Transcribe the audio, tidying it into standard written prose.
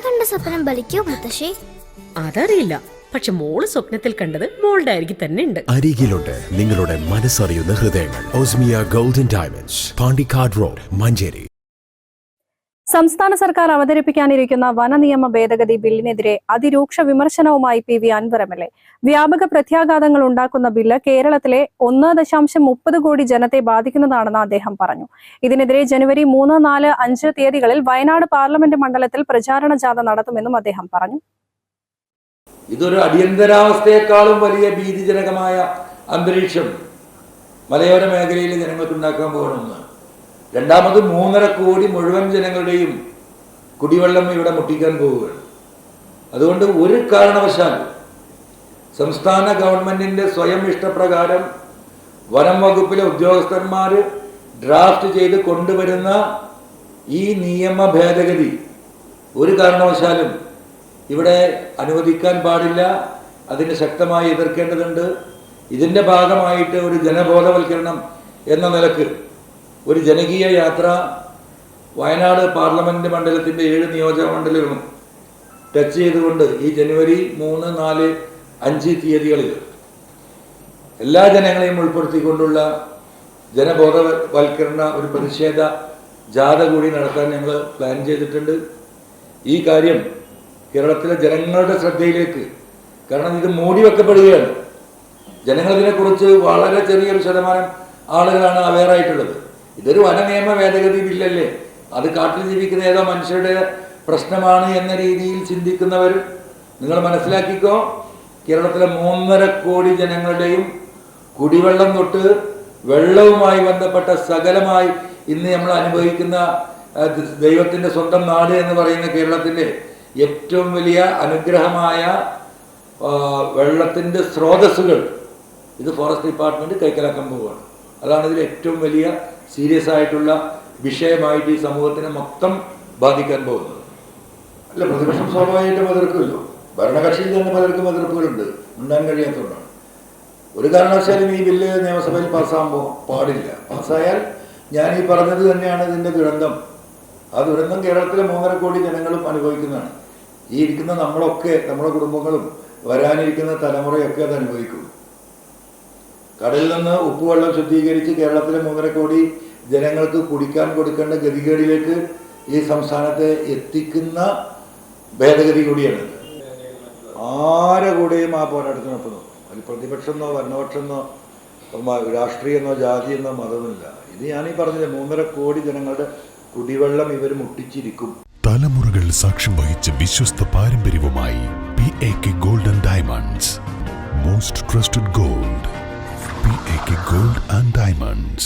കണ്ട സ്വപ്നം ബലിക്കോ മുത്തശ്ശി? അതറിയില്ല, പക്ഷെ മോള് സ്വപ്നത്തിൽ കണ്ടത് മോളുടെ അരികിൽ തന്നെ ഉണ്ട്. അരികിലുണ്ട് നിങ്ങളുടെ മനസ്സറിയുന്ന ഹൃദയങ്ങൾ. Osmia golden diamonds, Pandikkad road, Manjeri. സംസ്ഥാന സർക്കാർ അവതരിപ്പിക്കാനിരിക്കുന്ന വനനിയമ ഭേദഗതി ബില്ലിനെതിരെ അതിരൂക്ഷ വിമർശനവുമായി PV അൻവർ MLA. വ്യാപക പ്രത്യാഘാതങ്ങൾ ഉണ്ടാക്കുന്ന ബില്ല് കേരളത്തിലെ 1.30 കോടി ജനത്തെ ബാധിക്കുന്നതാണെന്ന് അദ്ദേഹം പറഞ്ഞു. ഇതിനെതിരെ ജനുവരി 3, 4, 5 തീയതികളിൽ വയനാട് പാർലമെന്റ് മണ്ഡലത്തിൽ പ്രചാരണ ജാഥ നടത്തുമെന്നും അദ്ദേഹം പറഞ്ഞു. ഇതൊരു അടിയന്തരാവസ്ഥയെക്കാളും വലിയ ഭീതിജനകമായ അന്തരീക്ഷം മലയോര മേഖലയിൽ ജനങ്ങൾക്ക് ഉണ്ടാക്കാൻ പോകണമെന്ന്. രണ്ടാമത് 3.5 കോടി മുഴുവൻ ജനങ്ങളുടെയും കുടിവെള്ളം ഇവിടെ മുട്ടിക്കാൻ പോവുകയാണ്. അതുകൊണ്ട് ഒരു കാരണവശാലും സംസ്ഥാന ഗവൺമെന്റിന്റെ സ്വയം ഇഷ്ടപ്രകാരം വനം വകുപ്പിലെ ഉദ്യോഗസ്ഥന്മാർ ഡ്രാഫ്റ്റ് ചെയ്ത് കൊണ്ടുവരുന്ന ഈ നിയമ ഭേദഗതി ഒരു കാരണവശാലും ഇവിടെ അനുവദിക്കാൻ പാടില്ല. അതിന് ശക്തമായി എതിർക്കേണ്ടതുണ്ട്. ഇതിൻ്റെ ഭാഗമായിട്ട് ഒരു ജനബോധവൽക്കരണം എന്ന നിലക്ക് ഒരു ജനകീയ യാത്ര വയനാട് പാർലമെന്റ് മണ്ഡലത്തിൻ്റെ 7 നിയോജക മണ്ഡലങ്ങളും ടച്ച് ചെയ്തുകൊണ്ട് ഈ ജനുവരി 3, 4, 5 തീയതികളിൽ എല്ലാ ജനങ്ങളെയും ഉൾപ്പെടുത്തിക്കൊണ്ടുള്ള ജനബോധവൽക്കരണ ഒരു പ്രതിഷേധ ജാഥ കൂടി നടത്താൻ ഞങ്ങൾ പ്ലാൻ ചെയ്തിട്ടുണ്ട്. ഈ കാര്യം കേരളത്തിലെ ജനങ്ങളുടെ ശ്രദ്ധയിലേക്ക്, കാരണം ഇത് മൂടി വെക്കപ്പെടുകയാണ്. ജനങ്ങളിതിനെക്കുറിച്ച് വളരെ ചെറിയൊരു ശതമാനം ആളുകളാണ് അവെയറായിട്ടുള്ളത്. ഇതൊരു വനനിയമ ഭേദഗതി ബില്ലല്ലേ, അത് കാട്ടിൽ ജീവിക്കുന്ന ഏതോ മനുഷ്യരുടെ പ്രശ്നമാണ് എന്ന രീതിയിൽ ചിന്തിക്കുന്നവർ നിങ്ങൾ മനസ്സിലാക്കിക്കോ, കേരളത്തിലെ 3.5 കോടി ജനങ്ങളുടെയും കുടിവെള്ളം തൊട്ട് വെള്ളവുമായി ബന്ധപ്പെട്ട സകലമായി ഇന്ന് നമ്മൾ അനുഭവിക്കുന്ന ദൈവത്തിൻ്റെ സ്വന്തം നാട് എന്ന് പറയുന്ന കേരളത്തിൻ്റെ ഏറ്റവും വലിയ അനുഗ്രഹമായ വെള്ളത്തിൻ്റെ സ്രോതസ്സുകൾ ഇത് ഫോറസ്റ്റ് ഡിപ്പാർട്ട്മെൻറ്റ് കൈക്കലാക്കാൻ പോവുകയാണ്. അതാണ് ഇതിൽ ഏറ്റവും വലിയ സീരിയസ് ആയിട്ടുള്ള വിഷയമായിട്ട് ഈ സമൂഹത്തിനെ മൊത്തം ബാധിക്കാൻ പോകുന്നത്. അല്ല, പ്രതിപക്ഷം സ്വാഭാവികമായിട്ടും എതിർക്കുമല്ലോ. ഭരണകക്ഷിയിൽ തന്നെ പലർക്കും എതിർപ്പുകളുണ്ട്, ഉണ്ടാൻ കഴിയാത്തതുകൊണ്ടാണ്. ഒരു കാരണവശാലും ഈ ബില്ല് നിയമസഭയിൽ പാസ്സാകുമ്പോൾ പാടില്ല. പാസ്സായാൽ ഞാൻ ഈ പറഞ്ഞത് തന്നെയാണ് ഇതിൻ്റെ ദുരന്തം. ആ ദുരന്തം കേരളത്തിലെ 3.5 കോടി ജനങ്ങളും അനുഭവിക്കുന്നതാണ്. ഈ ഇരിക്കുന്ന നമ്മളൊക്കെ, നമ്മുടെ കുടുംബങ്ങളും വരാനിരിക്കുന്ന തലമുറയൊക്കെ അത് അനുഭവിക്കും. കടലിൽ നിന്ന് ഉപ്പുവെള്ളം ശുദ്ധീകരിച്ച് കേരളത്തിലെ 3.5 കോടി ജനങ്ങൾക്ക് കുടിക്കാൻ കൊടുക്കേണ്ട ഗതികേടിലേക്ക് ഈ സംസ്ഥാനത്തെ എത്തിക്കുന്ന ഭേദഗതി കൂടിയാണ്. ആരെ കൂടെയും ആ പോരാട്ടത്തിനൊപ്പം അതിൽ പ്രതിപക്ഷമെന്നോ ഭരണപക്ഷമെന്നോ രാഷ്ട്രീയമെന്നോ ജാതിയെന്നോ മതമൊന്നുമില്ല. ഇത് ഞാനീ പറഞ്ഞില്ലേ, 3.5 കോടി ജനങ്ങളുടെ കുടിവെള്ളം ഇവർ മുട്ടിച്ചിരിക്കും. തലമുറകൾ സാക്ഷ്യം വഹിച്ച വിശ്വസ്ത പാരമ്പര്യവുമായി PAK golden diamonds, most trusted gold. PAK Gold and Diamonds.